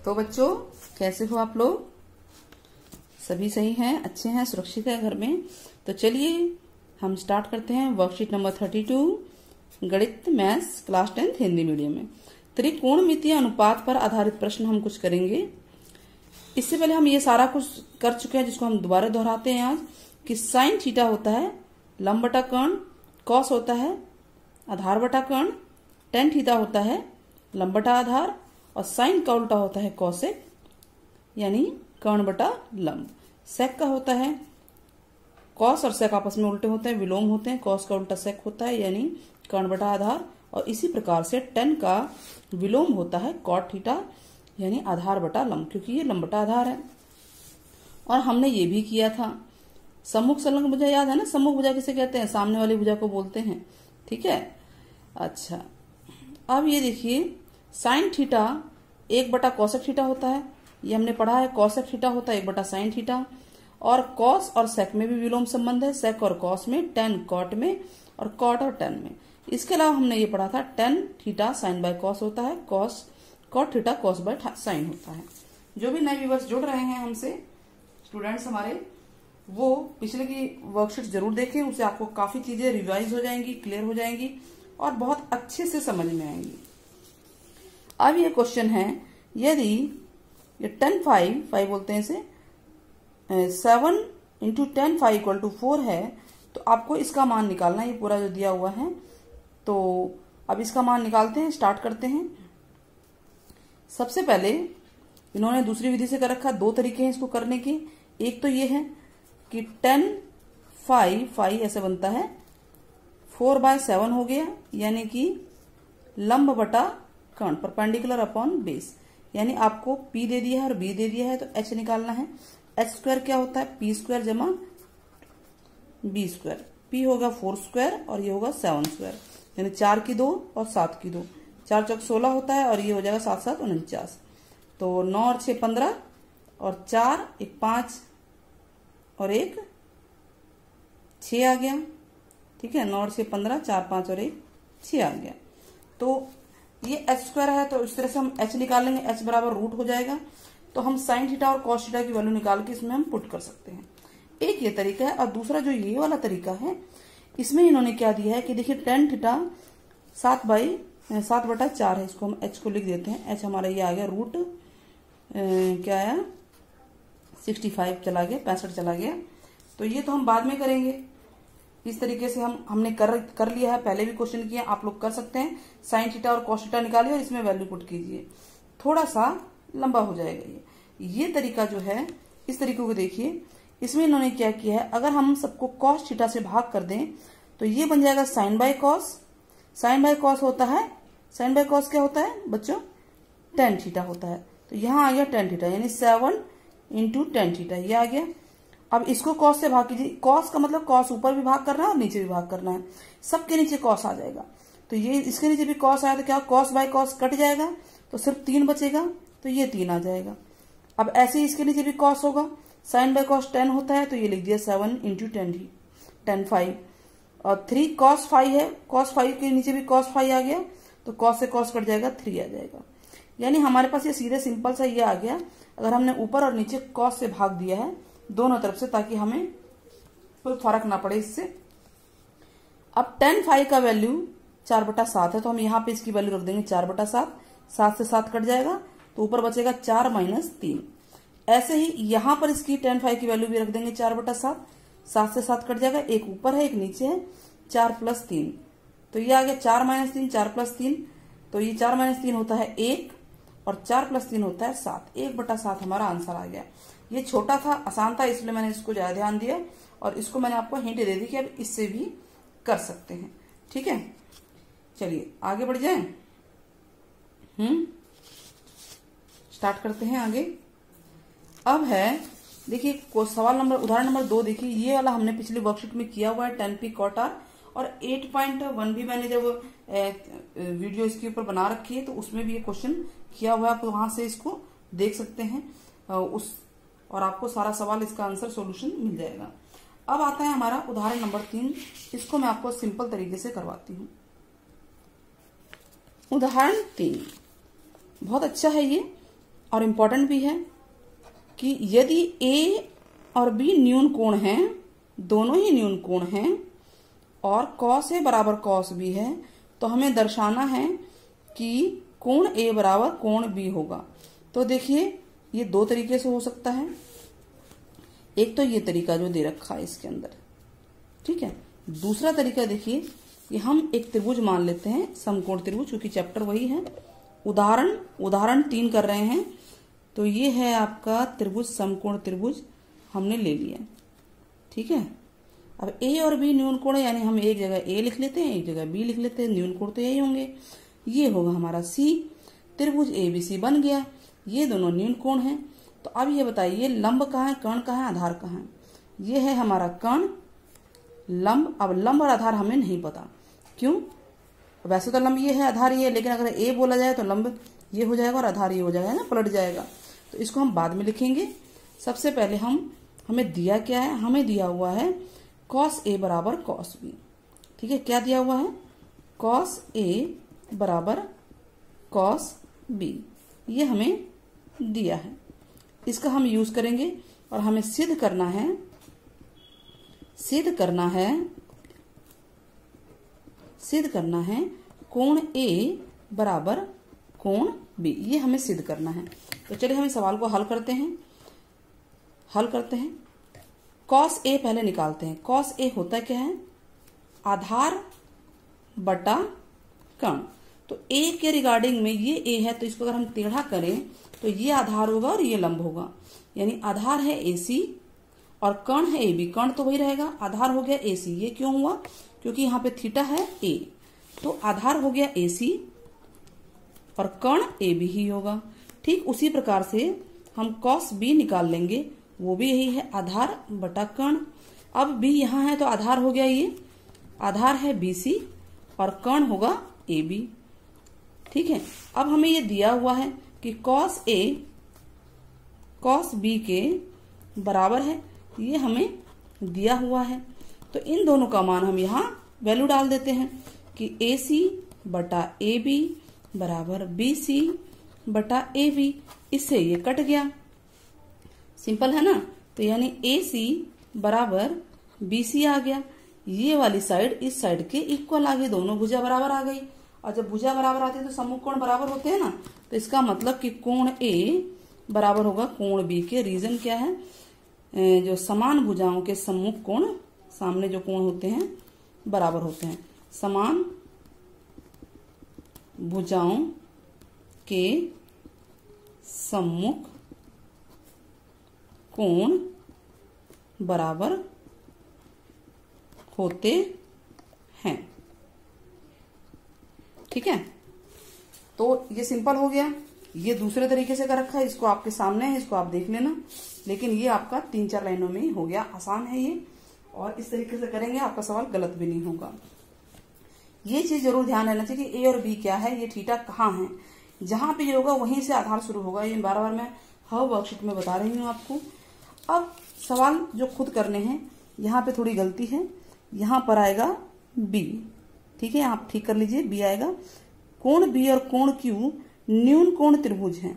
तो बच्चों कैसे हो आप लोग? सभी सही हैं, अच्छे हैं, सुरक्षित है घर में। तो चलिए हम स्टार्ट करते हैं वर्कशीट नंबर 32 गणित मैथ्स क्लास 10 हिंदी मीडियम में। त्रिकोणमितीय अनुपात पर आधारित प्रश्न हम कुछ करेंगे। इससे पहले हम ये सारा कुछ कर चुके हैं जिसको हम दोबारा दोहराते हैं आज कि साइन थीटा होता है लंब बटा कर्ण, कॉस होता है आधार बटा कर्ण, टेन थीटा होता है लंब बटा आधार और साइन का उल्टा होता है कॉसेक यानी कर्ण बटा लंब। सेक का होता है कॉस और सेक आपस में उल्टे होते हैं, विलोम होते हैं। कॉस का उल्टा सेक होता है यानी कर्ण बटा आधार और इसी प्रकार से टेन का विलोम होता है कॉट थीटा यानी आधार बटा लंब, क्योंकि ये लंब बटा आधार है। और हमने ये भी किया था सम्मुख संलग्न भुजा, याद है ना? सम्मुख भुजा किसे कहते हैं? सामने वाली भुजा को बोलते हैं, ठीक है। अच्छा, अब ये देखिए साइन थीटा एक बटा कॉसेक थीटा होता है, ये हमने पढ़ा है। कॉसेक थीटा होता है एक बटा साइन थीटा और कॉस और सेक में भी विलोम संबंध है, सेक और कॉस में, टेन कॉट में और कॉट और टेन में। इसके अलावा हमने ये पढ़ा था tan theta sine by cos होता है, cos cot theta cos by sine होता है। जो भी नए व्यूअर्स जुड़ रहे हैं हमसे, स्टूडेंट्स हमारे, वो पिछले की वर्कशीट जरूर देखें, उससे आपको काफी चीजें रिवाइज हो जाएंगी, क्लियर हो जाएंगी और बहुत अच्छे से समझ में आएंगी। अब ये क्वेश्चन है, यदि ये 10 5 बोलते हैं इसे, 7 इंटू 10 5 इक्वल टू 4 है, तो आपको इसका मान निकालना है। ये पूरा जो दिया हुआ है, तो अब इसका मान निकालते हैं, स्टार्ट करते हैं। सबसे पहले इन्होंने दूसरी विधि से कर रखा, दो तरीके हैं इसको करने के। एक तो ये है कि 10 5 ऐसे बनता है, 4/7 हो गया यानी कि लंब बटा कर्ण, परपेंडिकुलर अपॉन बेस, यानी आपको P दे दिया है और B दे दिया है तो H निकालना है। H स्क्वायर क्या होता है? P स्क्वायर जमा B स्क्वायर। P होगा 4 स्क्वायर और ये होगा 7 स्क्वायर, यानी 4 की 2 और 7 की 2, 4 चौक 16 होता है और ये हो जाएगा 7 7 49। तो 9 और 6 15 और 4 1 5 और 1 6 आ गया, ठीक है। 9 और 6 15, 4 5 और 1 6 आ गया। तो ये एच स्क्वायर है तो इस तरह से हम एच निकालेंगे, एच बराबर रूट हो जाएगा। तो हम साइन थीटा और कॉस थीटा की वैल्यू निकाल के इसमें हम पुट कर सकते हैं। एक ये तरीका है और दूसरा जो ये वाला तरीका है, इसमें इन्होंने क्या दिया है कि देखिए टेन थीटा 7/4 है, इसको हम एच को लिख देते हैं। एच हमारा ये आ गया रूट क्या आया 65 चला गया, 65 चला गया। तो ये तो हम बाद में करेंगे। इस तरीके से हमने कर लिया है, पहले भी क्वेश्चन किया, आप लोग कर सकते हैं। साइन थीटा और कॉस थीटा निकालिए और इसमें वैल्यू पुट कीजिए, थोड़ा सा लंबा हो जाएगा ये तरीका जो है। इस तरीके को देखिए, इसमें इन्होंने क्या किया है, अगर हम सबको कॉस थीटा से भाग कर दें तो ये बन जाएगा sine by cos. Sine by cos होता है, साइन बाय कॉस क्या होता है बच्चों? टेन थीटा होता है। तो यहाँ आ गया टेन थीटा यानी 7 इंटू टेन थीटा, ये आ गया। अब इसको कॉस से भाग कीजिए। कॉस का मतलब कॉस ऊपर भी भाग करना है और नीचे भी भाग करना है, सबके नीचे कॉस आ जाएगा। तो ये इसके नीचे भी कॉस आया तो क्या कॉस बाय कॉस कट जाएगा, तो सिर्फ 3 बचेगा, तो ये 3 आ जाएगा। अब ऐसे ही इसके नीचे भी कॉस होगा, साइन बाय कॉस 10 होता है तो ये लिख दिया 7 इंटू 10 5 और 3 कॉस 5 है, कॉस 5 के नीचे भी कॉस 5 आ गया तो कॉस से कॉस कट जाएगा, 3 आ जाएगा। यानी हमारे पास ये सीधे सिंपल सा ये आ गया, अगर हमने ऊपर और नीचे कॉस से भाग दिया है दोनों तरफ से, ताकि हमें कोई फर्क ना पड़े इससे। अब 10 5 का वैल्यू 4/7 है तो हम यहाँ पे इसकी वैल्यू रख देंगे 4/7, 7 से 7 कट जाएगा तो ऊपर बचेगा 4 - 3। ऐसे ही यहाँ पर इसकी 10 5 की वैल्यू भी रख देंगे 4/7, 7 से 7 कट जाएगा, एक ऊपर है एक नीचे है, 4 + 3, तो ये आ गया 4 - 3, 4 + 3, तो ये 4 - 3 होता है 1 और 4 + 3 होता है 7, 1/7 हमारा आंसर आ गया। ये छोटा था, आसान था, इसलिए मैंने इसको ज्यादा ध्यान दिया और इसको मैंने आपको हिंट दे दी कि अब इससे भी कर सकते हैं, ठीक है। चलिए आगे बढ़ जाएं। स्टार्ट करते हैं आगे। अब है देखिए सवाल नंबर, उदाहरण नंबर 2 देखिए, ये वाला हमने पिछली वर्कशीट में किया हुआ है 10p कॉट आर, और 8.1 भी मैंने जब वीडियो इसके ऊपर बना रखी है तो उसमें भी ये क्वेश्चन किया हुआ है, आप वहां से इसको देख सकते हैं और आपको सारा सवाल इसका आंसर सॉल्यूशन मिल जाएगा। अब आता है हमारा उदाहरण नंबर 3, इसको मैं आपको सिंपल तरीके से करवाती हूँ। उदाहरण 3 बहुत अच्छा है ये, और इम्पोर्टेंट भी है कि यदि ए और बी न्यून कोण हैं, दोनों ही न्यून कोण हैं, और कॉस ए बराबर कॉस बी है, तो हमें दर्शाना है कि कोण ए बराबर कोण बी होगा। तो देखिए ये दो तरीके से हो सकता है। एक तो ये तरीका जो दे रखा है इसके अंदर, ठीक है। दूसरा तरीका देखिए, ये हम एक त्रिभुज मान लेते हैं, समकोण त्रिभुज, क्योंकि चैप्टर वही है। उदाहरण 3 कर रहे हैं। तो ये है आपका त्रिभुज, समकोण त्रिभुज हमने ले लिया, ठीक है। अब ए और बी न्यून कोण है, यानी हम एक जगह ए लिख लेते हैं, एक जगह बी लिख लेते हैं, न्यून कोण तो यही होंगे। ये होगा हमारा सी, त्रिभुज ABC बन गया। ये दोनों न्यून कोण हैं। तो अब ये बताइए लंब कहाँ है, कर्ण कहाँ है, आधार कहाँ है? ये है हमारा कर्ण, लंब। अब लंब और आधार हमें नहीं पता, क्यों? वैसे तो लंब ये है, आधार ये है, लेकिन अगर ए बोला जाए तो लंब ये हो जाएगा और आधार ये हो जाएगा ना, पलट जाएगा। तो इसको हम बाद में लिखेंगे। सबसे पहले हमें दिया क्या है? हमें दिया हुआ है कॉस ए बराबर कॉस बी, ठीक है। क्या दिया हुआ है? कॉस ए बराबर कॉस बी, ये हमें दिया है। इसका हम यूज करेंगे और हमें सिद्ध करना है कोण ए बराबर कोण बी, ये हमें सिद्ध करना है। तो चलिए हम इस सवाल को हल करते हैं। कॉस ए पहले निकालते हैं। कॉस ए होता क्या है? आधार बटा कर्ण। तो ए के रिगार्डिंग में ये ए है, तो इसको अगर हम टेढ़ा करें तो ये आधार होगा और ये लंब होगा। यानी आधार है AC और कर्ण है AB। कर्ण तो वही रहेगा, आधार हो गया AC। ये क्यों हुआ? क्योंकि यहाँ पे थीटा है A, तो आधार हो गया AC और कर्ण AB ही होगा। ठीक उसी प्रकार से हम कॉस B निकाल लेंगे, वो भी यही है, आधार बटा कर्ण। अब B यहाँ है तो आधार हो गया, ये आधार है BC और कर्ण होगा AB, ठीक है। अब हमें ये दिया हुआ है कि कॉस A कॉस B के बराबर है, ये हमें दिया हुआ है। तो इन दोनों का मान हम यहाँ वैल्यू डाल देते हैं कि AC बटा AB बराबर BC बटा AB। इससे ये कट गया, सिंपल है ना। तो यानी AC बराबर BC आ गया। ये वाली साइड इस साइड के इक्वल आ गई, दोनों भुजा बराबर आ गई। और जब भुजा बराबर आती है तो सम्मुख कोण बराबर होते हैं ना। तो इसका मतलब कि कोण A बराबर होगा कोण B के। रीजन क्या है? जो समान भुजाओं के सम्मुख कोण, सामने जो कोण होते हैं बराबर होते हैं। समान भुजाओं के सम्मुख कोण बराबर होते हैं, ठीक है। तो ये सिंपल हो गया। ये दूसरे तरीके से कर रखा है, इसको आपके सामने है, इसको आप देख लेना। लेकिन ये आपका 3-4 लाइनों में ही हो गया, आसान है ये। और इस तरीके से करेंगे आपका सवाल गलत भी नहीं होगा। ये चीज जरूर ध्यान रहना चाहिए कि ए और बी क्या है, ये थीटा कहाँ है। जहां पे ये होगा वहीं से आधार शुरू होगा। ये बार बार मैं हर वर्कशीट में बता रही हूँ आपको। अब सवाल जो खुद करने हैं, यहाँ पे थोड़ी गलती है, यहाँ पर आएगा बी, ठीक है, आप ठीक कर लीजिए। बी आएगा। कोण बी और कोण क्यू न्यून कोण त्रिभुज है,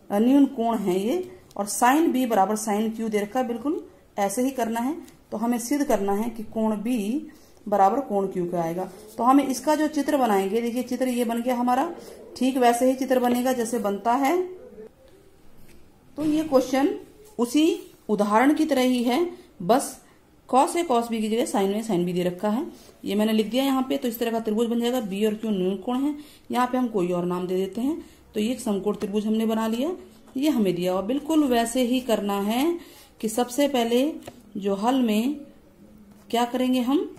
न्यून कोण है ये। और साइन बी बराबर साइन क्यू दे रखा है, बिल्कुल ऐसे ही करना है। तो हमें सिद्ध करना है कि कोण बी बराबर कोण क्यू का आएगा। तो हमें इसका जो चित्र बनाएंगे, देखिए चित्र ये बन गया हमारा, ठीक वैसे ही चित्र बनेगा जैसे बनता है। तो ये क्वेश्चन उसी उदाहरण की तरह ही है, बस कॉस ए कॉस बी की जगह साइन में साइन बी दे रखा है। ये मैंने लिख दिया यहाँ पे। तो इस तरह का त्रिभुज बन जाएगा। बी और क्यू न्यून कोण है, यहाँ पे हम कोई और नाम दे देते हैं। तो ये समकोण त्रिभुज हमने बना लिया, ये हमें दिया हुआ। बिल्कुल वैसे ही करना है कि सबसे पहले जो हल में क्या करेंगे, हम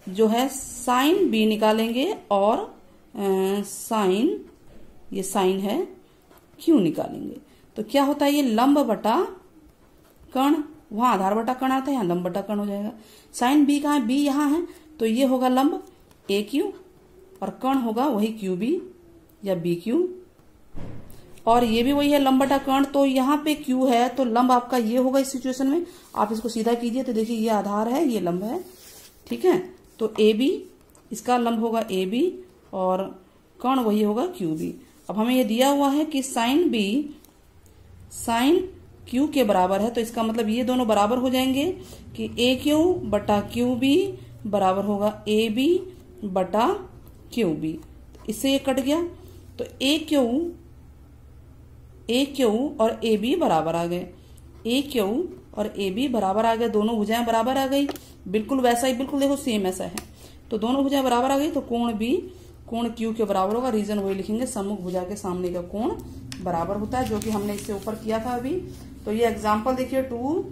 जो है साइन बी निकालेंगे और साइन, ये साइन है, क्यू निकालेंगे। तो क्या होता है, ये लंब बटा कर्ण, वहां आधार बटा कर्ण आता है, यहाँ लंब बटा कर्ण हो जाएगा। साइन बी कहाँ है? बी यहाँ है, तो ये होगा लंब ए क्यू और कर्ण होगा वही क्यू बी या बी क्यू। और ये भी वही है लंब बटा कर्ण। तो यहाँ पे क्यू है तो लंब आपका ये होगा। इस सिचुएशन में आप इसको सीधा कीजिए तो देखिए ये आधार है, ये लंब है, ठीक है। तो ए बी, इसका लंब होगा ए बी और कर्ण वही होगा क्यू बी। अब हमें ये दिया हुआ है कि साइन बी साइन क्यू के बराबर है, तो इसका मतलब ये दोनों बराबर हो जाएंगे कि ए क्यू बटा क्यू बी बराबर होगा ए बी बटा क्यू बी। इससे ये कट गया, तो ए क्यू और ए बी बराबर आ गए, ए क्यू और ए बी बराबर आ गए, दोनों भुजाएं बराबर आ गई। बिल्कुल वैसा ही, बिल्कुल देखो सेम ऐसा है, तो दोनों भुजाएं बराबर आ गई, तो कोण बी कोण क्यू के बराबर होगा। रीजन वही लिखेंगे, सम्मुख भुजा के सामने का कोण बराबर होता है, जो कि हमने इससे ऊपर किया था अभी। तो ये एग्जाम्पल देखिए 2,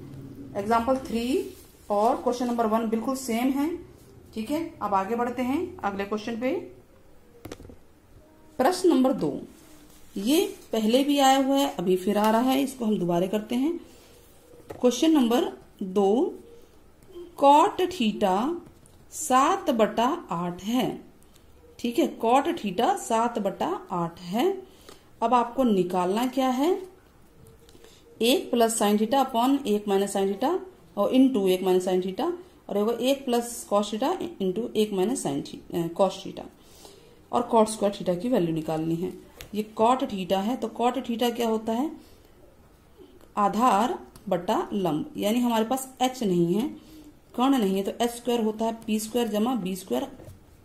एग्जाम्पल 3 और क्वेश्चन नंबर 1 बिल्कुल सेम है। ठीक है, अब आगे बढ़ते हैं अगले क्वेश्चन पे। प्रश्न नंबर 2, ये पहले भी आया हुआ है, अभी फिर आ रहा है, इसको हम दोबारा करते हैं। क्वेश्चन नंबर 2, कॉट थीटा 7/8 है। ठीक है, कॉट थीटा 7/8 है। अब आपको निकालना क्या है, 1 plus sine theta upon 1 minus sine theta और इंटू 1 माइनस साइन थीटा, और 1 plus cos theta into 1 minus sine cos theta, और कॉट स्क्वायर थीटा की वैल्यू निकालनी है। ये कॉट थीटा है, तो कॉट थीटा क्या होता है, आधार बटा लंब, यानी हमारे पास h नहीं है, कर्ण नहीं है, तो h स्क्वायर होता है p स्क्वायर जमा b स्क्वायर।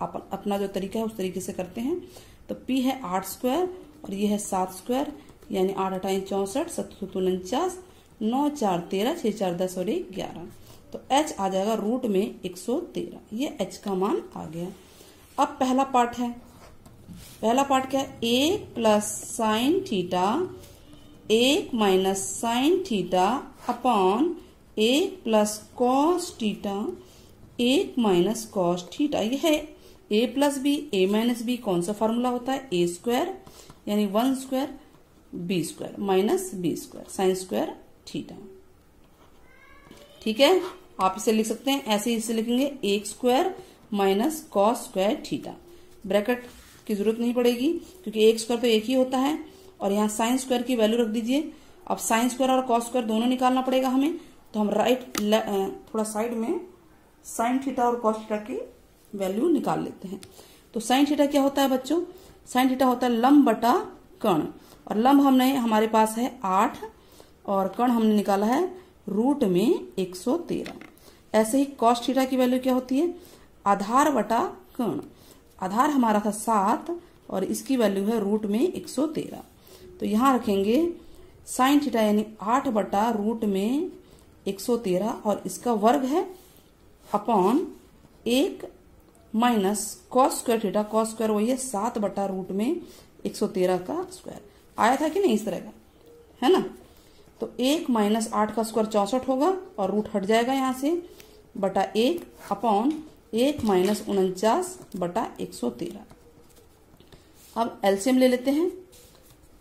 अपना जो तरीका है उस तरीके से करते हैं। तो p है 8 स्क्वायर और ये है 7 स्क्वायर, यानी 8 × 8 = 64, 7 × 2 = 49, 9 × 4 = 13, 6 × 4 = 10 और 1 = 11। तो h आ जाएगा रूट में 113, ये h का मान आ गया। अब पहला पार्ट है, पहला पार्ट क्या है, 1 plus sine theta 1 minus sine theta upon 1 plus cos theta 1 minus cos theta. ये है a plus B a minus B, कौन सा फॉर्मूला होता है, a स्क्वायर यानी 1 square b square minus b square sine square theta. ठीक है, आप इसे लिख सकते हैं ऐसे ही, इसे लिखेंगे 1 square minus cos square theta. Bracket की जरूरत नहीं पड़ेगी क्योंकि 1 स्क्वायर तो एक ही होता है, और यहाँ साइन स्क्वायर की वैल्यू रख दीजिए। अब साइन स्क्वायर और कॉस स्क्वायर दोनों निकालना पड़ेगा हमें, तो हम थोड़ा साइड में साइन थीटा और कॉस थीटा की वैल्यू निकाल लेते हैं। तो साइन थीटा क्या होता है बच्चों, साइन थीटा होता है लंब बटा कर्ण, और लंब हमारे पास है 8 और कर्ण हमने निकाला है रूट में 113। ऐसे ही कॉस थीटा की वैल्यू क्या होती है, आधार बटा कर्ण, आधार हमारा था 7 और इसकी वैल्यू है रूट में 113। तो यहां रखेंगे साइन थीटा यानी 8 बटा रूट में 113 और इसका वर्ग है upon 1 minus cos square theta, cos square वही है 7 बटा रूट में 113 का स्क्वायर। आया था कि नहीं इस तरह का, है ना। तो 1 माइनस 8 का स्क्वायर 64 होगा और रूट हट जाएगा यहां से, बटा 1 अपॉन 1 माइनस 49 बटा 113। अब एलसीएम ले लेते हैं,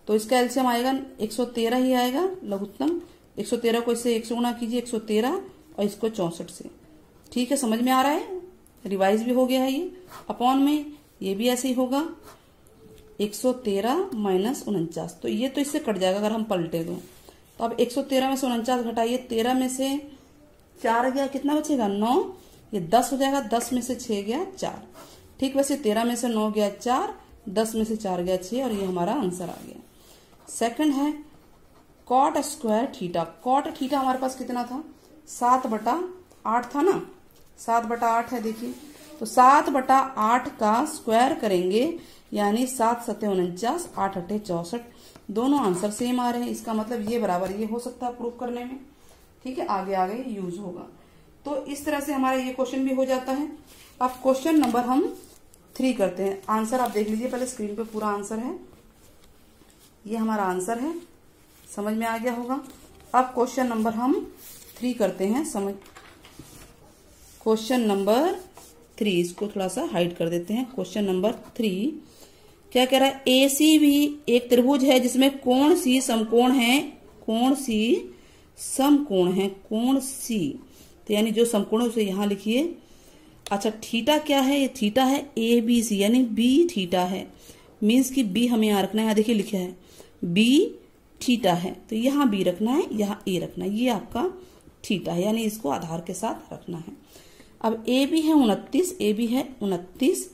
तो इसका एलसीएम आएगा 113 ही आएगा, लघुत्तम 113 को इससे 1 से गुणा कीजिए 113 और इसको 64 से। ठीक है, समझ में आ रहा है, रिवाइज भी हो गया है ये। अपॉन में ये भी ऐसे ही होगा 113 माइनस 49, तो ये तो इससे कट जाएगा अगर हम पलटे तो अब 113 में से 49 घटाइए, 13 में से 4 गया, कितना बचेगा 9, ये 10 हो जाएगा, 10 में से 6 गया 4। ठीक, वैसे 13 में से 9 गया 4, 10 में से 4 गया 6 और ये हमारा आंसर आ गया। सेकंड है cot square theta. Cot theta हमारे पास कितना था, 7/8 था ना, 7/8 है देखिए, तो 7/8 का स्क्वायर करेंगे यानी 7 × 7 = 49, 8 × 8 = 64। दोनों आंसर सेम आ रहे हैं, इसका मतलब ये बराबर ये हो सकता है प्रूफ करने में। ठीक है, आगे आगे यूज होगा। तो इस तरह से हमारा ये क्वेश्चन भी हो जाता है। अब क्वेश्चन नंबर हम 3 करते हैं। आंसर आप देख लीजिए, पहले स्क्रीन पे पूरा आंसर है, ये हमारा आंसर है, समझ में आ गया होगा। अब क्वेश्चन नंबर हम 3 करते हैं, क्वेश्चन नंबर 3, इसको थोड़ा सा हाइड कर देते हैं। क्वेश्चन नंबर 3 क्या कह रहा है, AC भी एक त्रिभुज है जिसमें कोण C समकोण है, कोण C समकोण है, कोण C, तो यानी जो समकोण है उसे यहां लिखिए। अच्छा, थीटा क्या है, ये थीटा है ABC यानी B थीटा है, मीन्स कि B हमें यहां रखना है, यहाँ देखिए लिखा है B थीटा है, तो यहाँ B रखना है, यहाँ A रखना है, ये आपका थीटा है, यानी इसको आधार के साथ रखना है। अब AB है 29, AB है 29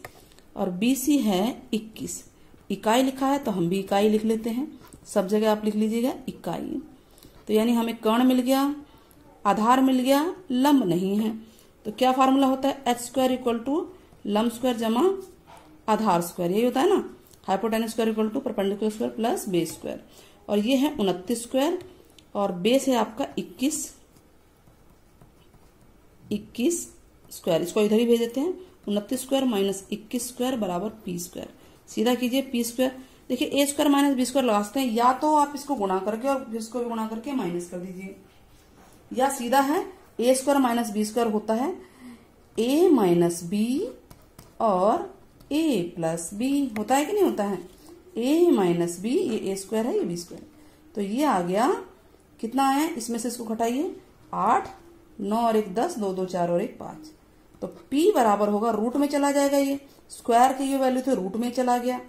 और BC है 21। इकाई लिखा है तो हम भी इकाई लिख लेते हैं, सब जगह आप लिख लीजिएगा इकाई। तो यानी हमें कर्ण मिल गया, आधार मिल गया, लंब नहीं है। तो क्या फार्मूला होता है, एच स्क्वायर इक्वल टू लंब स्क्वायर जमा आधार स्क्वायर, यही होता है ना। Hypotenuse square equal to perpendicular square plus base square, और ये है 29 स्क्वायर और बेस है आपका 21 स्क्वायर। इसको इधर ही भेज देते हैं, 29 स्क्वायर माइनस 21 स्क्वायर बराबर पी स्क्वायर। सीधा कीजिए पी स्क्वायर। देखिए ए स्क्वायर माइनस बी स्क्वायर लगा सकते हैं, या तो आप इसको गुणा करके और इसको भी गुणा करके माइनस कर दीजिए, या सीधा है ए स्क्वायर माइनस बी स्क्वायर होता है ए माइनस बी और ए प्लस बी, होता है कि नहीं होता है। ए माइनस बी, ये ए स्क्वायर है, ये बी स्क्वायर, तो ये आ गया कितना है, इसमें से इसको घटाइए 8, 9 और 1 10, 2 2 4 और 1 5। तो P बराबर होगा, रूट में चला जाएगा, ये स्क्वायर की ये वैल्यू थे रूट में चला गया।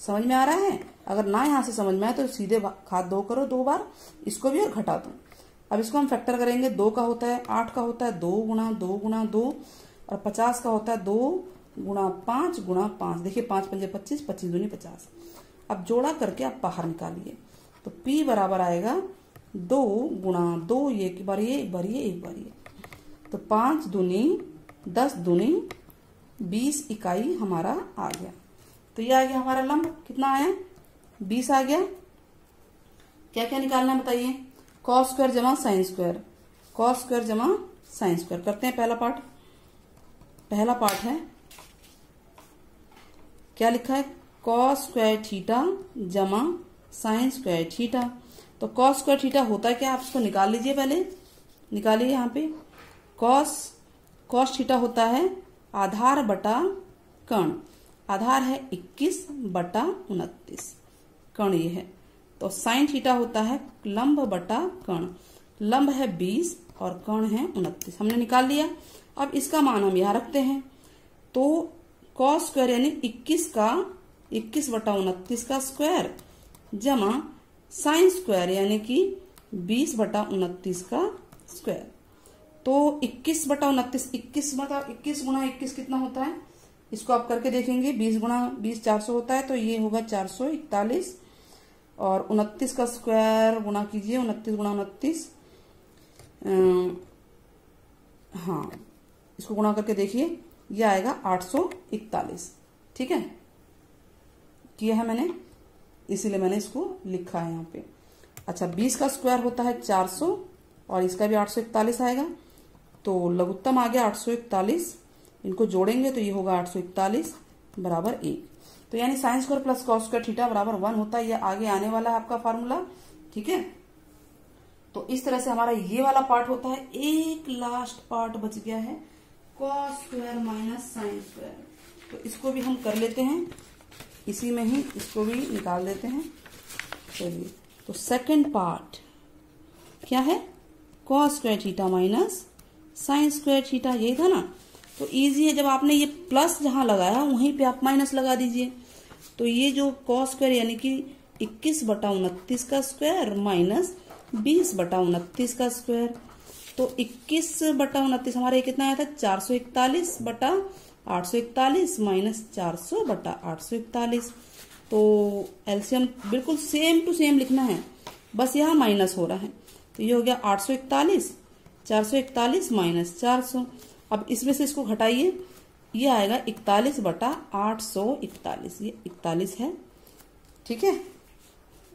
समझ में आ रहा है। अगर ना यहां से समझ में आए तो सीधे घात 2 करो 2 बार, इसको भी और घटा दो। अब इसको हम फैक्टर करेंगे, 2 का होता है 8 का होता है 2 गुणा 2 गुणा 2, और 50 का होता है 2 गुणा 5 गुणा 5। देखिए 5 पंजे 25, 25 दूनी 50। अब जोड़ा करके आप बाहर निकालिए, तो P बराबर आएगा 2 गुणा 2, ये एक बार ये एक बार ये एक बार ये, तो 5 दूनी 10 दूनी 20 इकाई हमारा आ गया। तो ये आ गया हमारा लंब, कितना आया 20 आ गया। क्या क्या निकालना है बताइए, कॉस स्क्वायर जमा साइन स्क्वायर, कॉस स्क्वायर जमा साइन स्क्वायर। करते हैं पहला पार्ट। पहला पार्ट है, क्या लिखा है, कॉस स्क्वायर थीटा जमा साइन स्क्वायर थीटा। तो कॉस स्क्वायर थीटा होता है क्या, आप इसको निकाल लीजिए, पहले निकालिए। यहाँ पे कॉस थीटा होता है आधार बटा कर्ण, आधार है 21 बटा 29, कर्ण ये है। तो साइन थीटा होता है लंब बटा कर्ण, लंब है 20 और कर्ण है 29, हमने निकाल लिया। अब इसका मान हम यहाँ रखते हैं, तो कॉस स्क्वायर यानी 21 बटा 29 का स्क्वायर जमा साइन स्क्वायर यानी कि 20 बटा 29 का स्क्वायर। तो 21 बटा 29, 21 गुणा 21 कितना होता है, इसको आप करके देखेंगे। 20 गुणा 20 400 होता है, तो ये होगा 441, और 29 का स्क्वायर गुणा कीजिए, 29 गुणा 29, हाँ इसको गुणा करके देखिए, ये आएगा 841। ठीक है, किया है मैंने, इसीलिए मैंने इसको लिखा है यहाँ पे। अच्छा 20 का स्क्वायर होता है 400 और इसका भी 841 आएगा, तो लघुत्तम आ गया 841। इनको जोड़ेंगे तो ये होगा 841 बराबर 1। तो यानी sine square plus cos square theta बराबर 1 होता है। ये आगे आने वाला है आपका फार्मूला। ठीक है, तो इस तरह से हमारा ये वाला पार्ट होता है। एक लास्ट पार्ट बच गया है, cos square minus sine square, तो इसको भी हम कर लेते हैं, इसी में ही इसको भी निकाल देते हैं। चलिए, तो सेकंड पार्ट क्या है, cos square theta minus sine square theta, यही था ना। तो इजी है, जब आपने ये प्लस जहां लगाया वहीं पे आप माइनस लगा दीजिए। तो ये जो कॉस स्क्वायर यानी कि 21 बटा 29 का स्क्वायर माइनस 20 बटा 29 का स्क्वायर, तो 21 बटा 29 हमारे कितना आया था, 441 बटा 841 माइनस 400 बटा 841। तो एलसीएम बिल्कुल सेम टू सेम लिखना है, बस यहाँ माइनस हो रहा है। तो ये हो गया 841, 441 माइनस 400। अब इसमें से इसको घटाइए, ये आएगा 41 बटा 841, ये 41 है। ठीक है,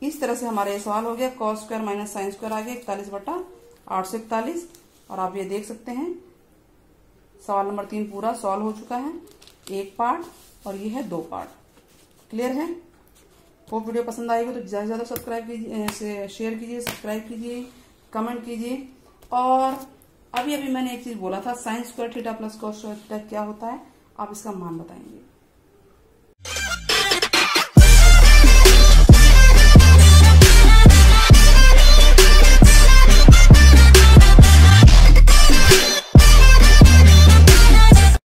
इस तरह से हमारा ये सवाल हो गया, cos square minus sine square आ गया 41 बटा 841। और आप ये देख सकते हैं सवाल नंबर 3 पूरा सॉल्व हो चुका है, एक पार्ट और ये है 2 पार्ट। क्लियर है। होप वीडियो पसंद आएगी तो ज्यादा से ज्यादा सब्सक्राइब कीजिए, शेयर कीजिए, सब्सक्राइब कीजिए, कमेंट कीजिए। और अभी मैंने एक चीज बोला था, sign square theta plus cos square theta क्या होता है, आप इसका मान बताएंगे।